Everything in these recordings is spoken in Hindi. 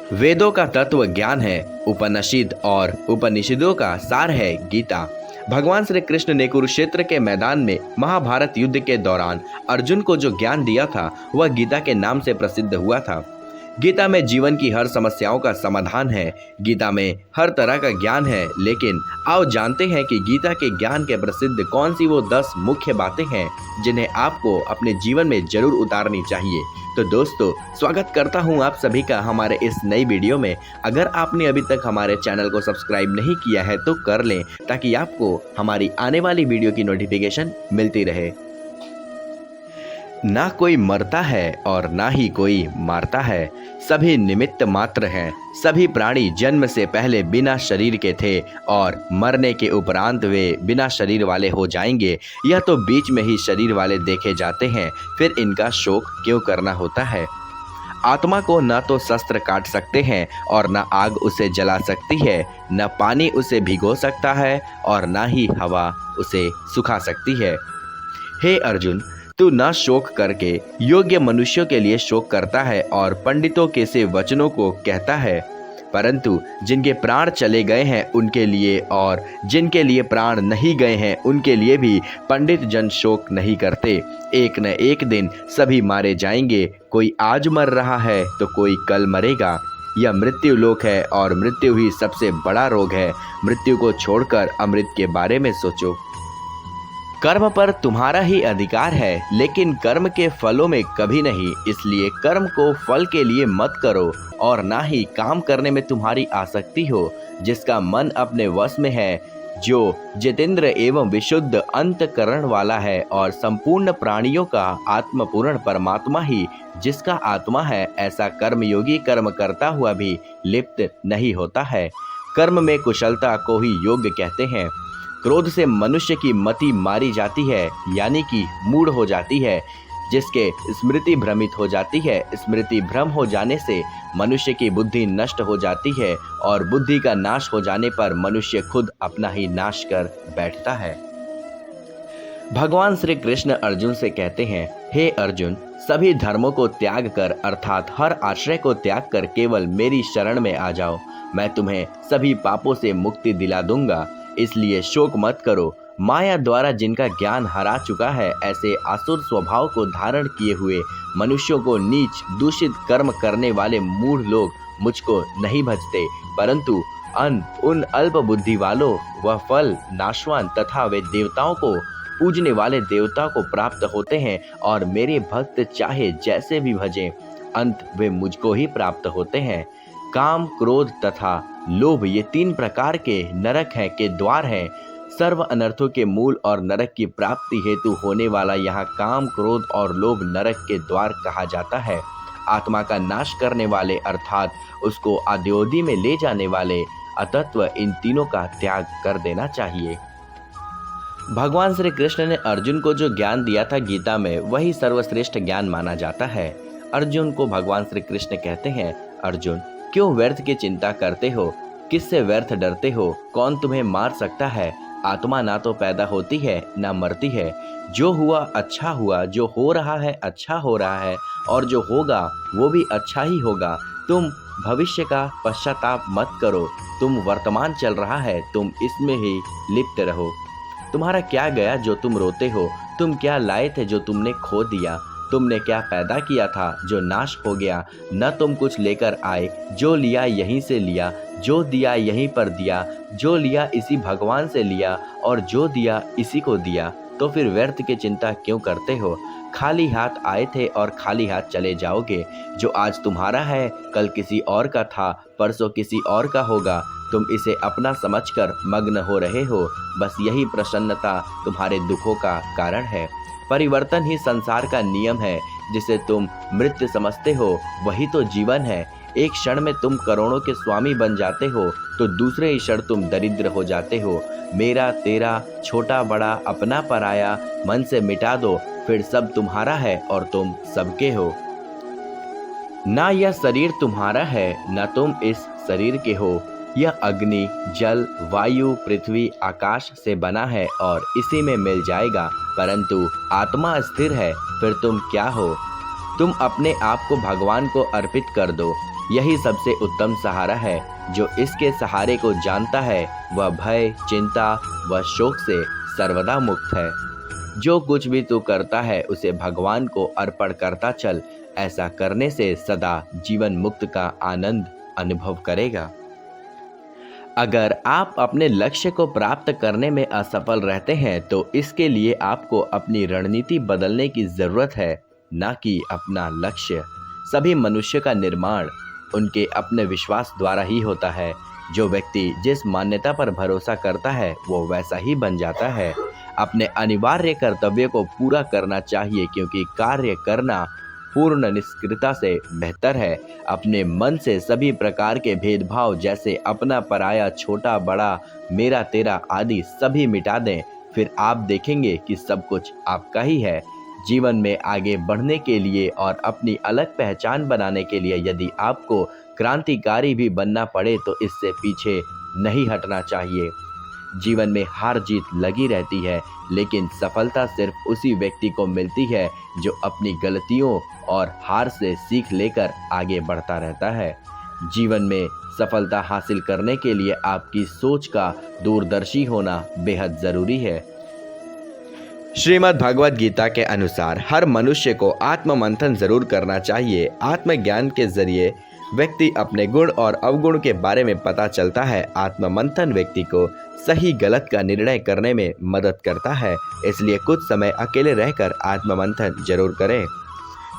वेदों का तत्व ज्ञान है, उपनिषद और उपनिषदों का सार है गीता। भगवान श्री कृष्ण ने कुरुक्षेत्र के मैदान में महाभारत युद्ध के दौरान अर्जुन को जो ज्ञान दिया था वह गीता के नाम से प्रसिद्ध हुआ था। गीता में जीवन की हर समस्याओं का समाधान है। गीता में हर तरह का ज्ञान है, लेकिन आओ जानते हैं कि गीता के ज्ञान के प्रसिद्ध कौन सी वो 10 मुख्य बातें हैं जिन्हें आपको अपने जीवन में जरूर उतारनी चाहिए। तो दोस्तों, स्वागत करता हूं आप सभी का हमारे इस नई वीडियो में। अगर आपने अभी तक हमारे चैनल को सब्सक्राइब नहीं किया है तो कर लें, ताकि आपको हमारी आने वाली वीडियो की नोटिफिकेशन मिलती रहे। ना कोई मरता है और ना ही कोई मारता है, सभी निमित्त मात्र हैं। सभी प्राणी जन्म से पहले बिना शरीर के थे और मरने के उपरांत वे बिना शरीर वाले हो जाएंगे। यह तो बीच में ही शरीर वाले देखे जाते हैं, फिर इनका शोक क्यों करना होता है। आत्मा को न तो शस्त्र काट सकते हैं और न आग उसे जला सकती है, न पानी उसे भिगो सकता है और न ही हवा उसे सुखा सकती है। हे अर्जुन, तू न शोक करके योग्य मनुष्यों के लिए शोक करता है और पंडितों के से वचनों को कहता है, परंतु जिनके प्राण चले गए हैं उनके लिए और जिनके लिए प्राण नहीं गए हैं उनके लिए भी पंडित जन शोक नहीं करते। एक न एक दिन सभी मारे जाएंगे। कोई आज मर रहा है तो कोई कल मरेगा। यह मृत्यु लोक है और मृत्यु ही सबसे बड़ा रोग है। मृत्यु को छोड़कर अमृत के बारे में सोचो। कर्म पर तुम्हारा ही अधिकार है, लेकिन कर्म के फलों में कभी नहीं। इसलिए कर्म को फल के लिए मत करो और ना ही काम करने में तुम्हारी आसक्ति हो। जिसका मन अपने वश में है, जो जितेंद्र एवं विशुद्ध अंतकरण वाला है और संपूर्ण प्राणियों का आत्मपूर्ण परमात्मा ही जिसका आत्मा है, ऐसा कर्मयोगी कर्म करता हुआ भी लिप्त नहीं होता है। कर्म में कुशलता को ही योग्य कहते हैं। क्रोध से मनुष्य की मति मारी जाती है, यानी कि मूढ़ हो जाती है, जिसके स्मृति भ्रमित हो जाती है। स्मृति भ्रम हो जाने से मनुष्य की बुद्धि नष्ट हो जाती है और बुद्धि का नाश हो जाने पर मनुष्य खुद अपना ही नाश कर बैठता है। भगवान श्री कृष्ण अर्जुन से कहते हैं, हे अर्जुन, सभी धर्मों को त्याग कर अर्थात हर आश्रय को त्याग कर केवल मेरी शरण में आ जाओ। मैं तुम्हें सभी पापों से मुक्ति दिला दूंगा। इसलिए शोक मत करो। माया द्वारा जिनका ज्ञान हरा चुका है, ऐसे आसुर स्वभाव को धारण किए हुए मनुष्यों को नीच दूषित कर्म करने वाले मूढ़ लोग मुझको नहीं भजते, परंतु उन अल्प बुद्धि वालों वह फल नाशवान तथा वे देवताओं को पूजने वाले देवता को प्राप्त होते हैं और मेरे भक्त चाहे जैसे भी भजें, अंत वे मुझको ही प्राप्त होते हैं। काम, क्रोध तथा लोभ ये 3 प्रकार के नरक हैं के द्वार हैं। सर्व अनर्थों के मूल और नरक की प्राप्ति हेतु होने वाला यहाँ काम, क्रोध और लोभ नरक के द्वार कहा जाता है। आत्मा का नाश करने वाले अर्थात उसको आद्योदि में ले जाने वाले अतत्व इन तीनों का त्याग कर देना चाहिए। भगवान श्री कृष्ण ने अर्जुन को जो ज्ञान दिया था गीता में, वही सर्वश्रेष्ठ ज्ञान माना जाता है। अर्जुन को भगवान श्री कृष्ण कहते हैं, अर्जुन, क्यों व्यर्थ की चिंता करते हो? किससे व्यर्थ डरते हो? कौन तुम्हें मार सकता है? आत्मा ना तो पैदा होती है ना मरती है। जो हुआ अच्छा हुआ, जो हो रहा है अच्छा हो रहा है और जो होगा वो भी अच्छा ही होगा। तुम भविष्य का पश्चाताप मत करो। तुम वर्तमान चल रहा है, तुम इसमें ही लिप्त रहो। तुम्हारा क्या गया जो तुम रोते हो? तुम क्या लाए थे जो तुमने खो दिया? तुमने क्या पैदा किया था जो नाश हो गया? न तुम कुछ लेकर आए, जो लिया यहीं से लिया, जो दिया यहीं पर दिया, जो लिया इसी भगवान से लिया और जो दिया इसी को दिया। तो फिर व्यर्थ की चिंता क्यों करते हो? खाली हाथ आए थे और खाली हाथ चले जाओगे। जो आज तुम्हारा है कल किसी और का था, परसों किसी और का होगा। तुम इसे अपना समझकर मग्न हो रहे हो। बस यही प्रसन्नता तुम्हारे दुखों का कारण है। परिवर्तन ही संसार का नियम है। जिसे तुम मृत्यु समझते हो वही तो जीवन है। एक क्षण में तुम करोड़ों के स्वामी बन जाते हो तो दूसरे ही क्षण तुम दरिद्र हो जाते हो। मेरा तेरा, छोटा बड़ा, अपना पराया मन से मिटा दो, फिर सब तुम्हारा है और तुम सबके हो। ना यह शरीर तुम्हारा है, ना तुम इस शरीर के हो। यह अग्नि, जल, वायु, पृथ्वी, आकाश से बना है और इसी में मिल जाएगा, परंतु आत्मा स्थिर है। फिर तुम क्या हो? तुम अपने आप को भगवान को अर्पित कर दो। यही सबसे उत्तम सहारा है। जो इसके सहारे को जानता है वह भय, चिंता व शोक से सर्वदा मुक्त है। जो कुछ भी तू करता है उसे भगवान को अर्पण करता चल। ऐसा करने से सदा जीवन मुक्त का आनंद अनुभव करेगा। अगर आप अपने लक्ष्य को प्राप्त करने में असफल रहते हैं तो इसके लिए आपको अपनी रणनीति बदलने की जरूरत है, ना कि अपना लक्ष्य। सभी मनुष्य का निर्माण उनके अपने विश्वास द्वारा ही होता है। जो व्यक्ति जिस मान्यता पर भरोसा करता है वो वैसा ही बन जाता है। अपने अनिवार्य कर्तव्य को पूरा करना चाहिए, क्योंकि कार्य करना पूर्ण निष्क्रियता से बेहतर है। अपने मन से सभी प्रकार के भेदभाव जैसे अपना पराया, छोटा बड़ा, मेरा तेरा आदि सभी मिटा दें। फिर आप देखेंगे कि सब कुछ आपका ही है। जीवन में आगे बढ़ने के लिए और अपनी अलग पहचान बनाने के लिए यदि आपको क्रांतिकारी भी बनना पड़े तो इससे पीछे नहीं हटना चाहिए। जीवन में हार जीत लगी रहती है, लेकिन सफलता सिर्फ उसी व्यक्ति को मिलती है जो अपनी गलतियों और हार से सीख लेकर आगे बढ़ता रहता है। जीवन में सफलता हासिल करने के लिए आपकी सोच का दूरदर्शी होना बेहद जरूरी है। श्रीमद् भगवद गीता के अनुसार हर मनुष्य को आत्ममंथन जरूर करना चाहिए। आत्मज्ञान के जरिए व्यक्ति अपने गुण और अवगुण के बारे में पता चलता है। आत्ममंथन व्यक्ति को सही गलत का निर्णय करने में मदद करता है, इसलिए कुछ समय अकेले रहकर आत्ममंथन जरूर करें।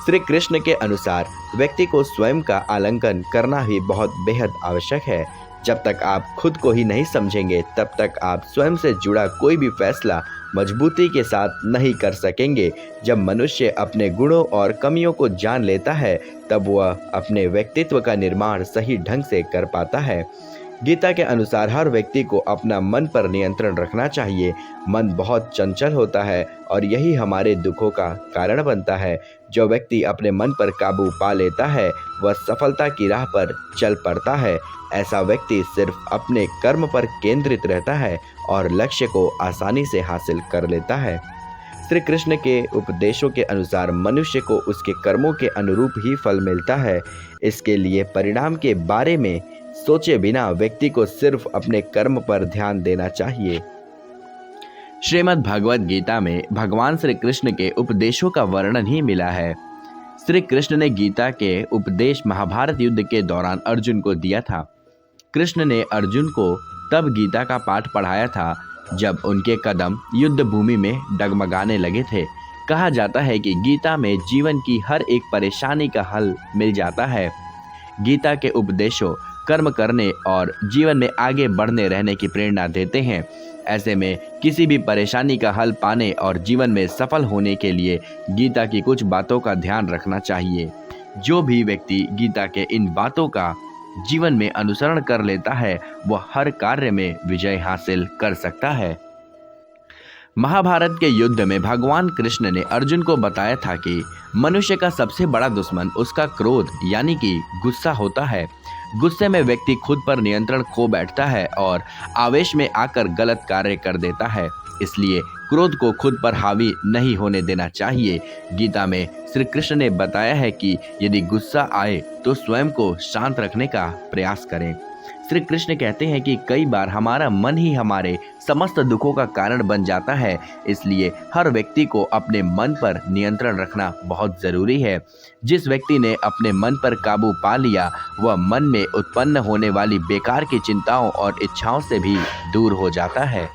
श्री कृष्ण के अनुसार व्यक्ति को स्वयं का आलंकन करना भी बहुत बेहद आवश्यक है। जब तक आप खुद को ही नहीं समझेंगे तब तक आप स्वयं से जुड़ा कोई भी फैसला मजबूती के साथ नहीं कर सकेंगे। जब मनुष्य अपने गुणों और कमियों को जान लेता है तब वह अपने व्यक्तित्व का निर्माण सही ढंग से कर पाता है। गीता के अनुसार हर व्यक्ति को अपना मन पर नियंत्रण रखना चाहिए। मन बहुत चंचल होता है और यही हमारे दुखों का कारण बनता है। जो व्यक्ति अपने मन पर काबू पा लेता है वह सफलता की राह पर चल पड़ता है। ऐसा व्यक्ति सिर्फ अपने कर्म पर केंद्रित रहता है और लक्ष्य को आसानी से हासिल कर लेता है। श्री कृष्ण के उपदेशों के अनुसार मनुष्य को उसके कर्मों के अनुरूप ही फल मिलता है। इसके लिए परिणाम के बारे में सोचे बिना व्यक्ति को सिर्फ अपने कर्म पर ध्यान देना चाहिए। श्रीमद् भगवद गीता में भगवान श्री कृष्ण के उपदेशों का वर्णन ही मिला है। श्री कृष्ण ने गीता के उपदेश महाभारत युद्ध के दौरान अर्जुन को दिया था। कृष्ण ने अर्जुन को तब गीता का पाठ पढ़ाया था जब उनके कदम युद्ध भूमि में डगमगाने लगे थे। कहा जाता है कि गीता में जीवन की हर एक परेशानी का हल मिल जाता है। गीता के उपदेशों कर्म करने और जीवन में आगे बढ़ने रहने की प्रेरणा देते हैं। ऐसे में किसी भी परेशानी का हल पाने और जीवन में सफल होने के लिए गीता की कुछ बातों का ध्यान रखना चाहिए। जो भी व्यक्ति गीता के इन बातों का जीवन में अनुसरण कर लेता है वह हर कार्य में विजय हासिल कर सकता है। महाभारत के युद्ध में भगवान कृष्ण ने अर्जुन को बताया था कि मनुष्य का सबसे बड़ा दुश्मन उसका क्रोध यानी कि गुस्सा होता है। गुस्से में व्यक्ति खुद पर नियंत्रण खो बैठता है और आवेश में आकर गलत कार्य कर देता है। इसलिए क्रोध को खुद पर हावी नहीं होने देना चाहिए। गीता में श्री कृष्ण ने बताया है कि यदि गुस्सा आए तो स्वयं को शांत रखने का प्रयास करें। श्री कृष्ण कहते हैं कि कई बार हमारा मन ही हमारे समस्त दुखों का कारण बन जाता है। इसलिए हर व्यक्ति को अपने मन पर नियंत्रण रखना बहुत ज़रूरी है। जिस व्यक्ति ने अपने मन पर काबू पा लिया वह मन में उत्पन्न होने वाली बेकार की चिंताओं और इच्छाओं से भी दूर हो जाता है।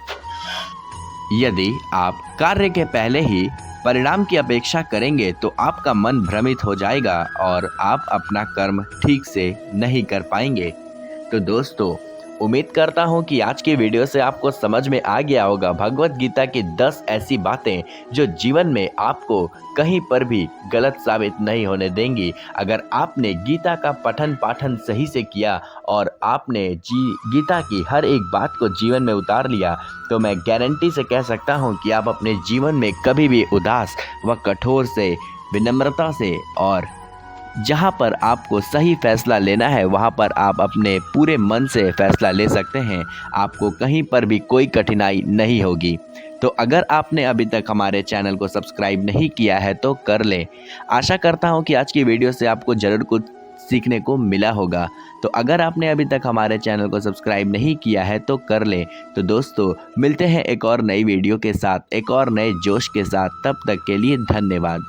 यदि आप कार्य के पहले ही परिणाम की अपेक्षा करेंगे तो आपका मन भ्रमित हो जाएगा और आप अपना कर्म ठीक से नहीं कर पाएंगे। तो दोस्तों, उम्मीद करता हूँ कि आज की वीडियो से आपको समझ में आ गया होगा भगवत गीता की 10 ऐसी बातें जो जीवन में आपको कहीं पर भी गलत साबित नहीं होने देंगी। अगर आपने गीता का पठन पाठन सही से किया और आपने गीता की हर एक बात को जीवन में उतार लिया तो मैं गारंटी से कह सकता हूँ कि आप अपने जीवन में कभी भी उदास व कठोर से, विनम्रता से और जहाँ पर आपको सही फैसला लेना है वहाँ पर आप अपने पूरे मन से फैसला ले सकते हैं। आपको कहीं पर भी कोई कठिनाई नहीं होगी। तो अगर आपने अभी तक हमारे चैनल को सब्सक्राइब नहीं किया है तो कर लें। आशा करता हूँ कि आज की वीडियो से आपको ज़रूर कुछ सीखने को मिला होगा। तो अगर आपने अभी तक हमारे चैनल को सब्सक्राइब नहीं किया है तो कर लें। तो दोस्तों मिलते हैं एक और नई वीडियो के साथ, एक और नए जोश के साथ। तब तक के लिए धन्यवाद।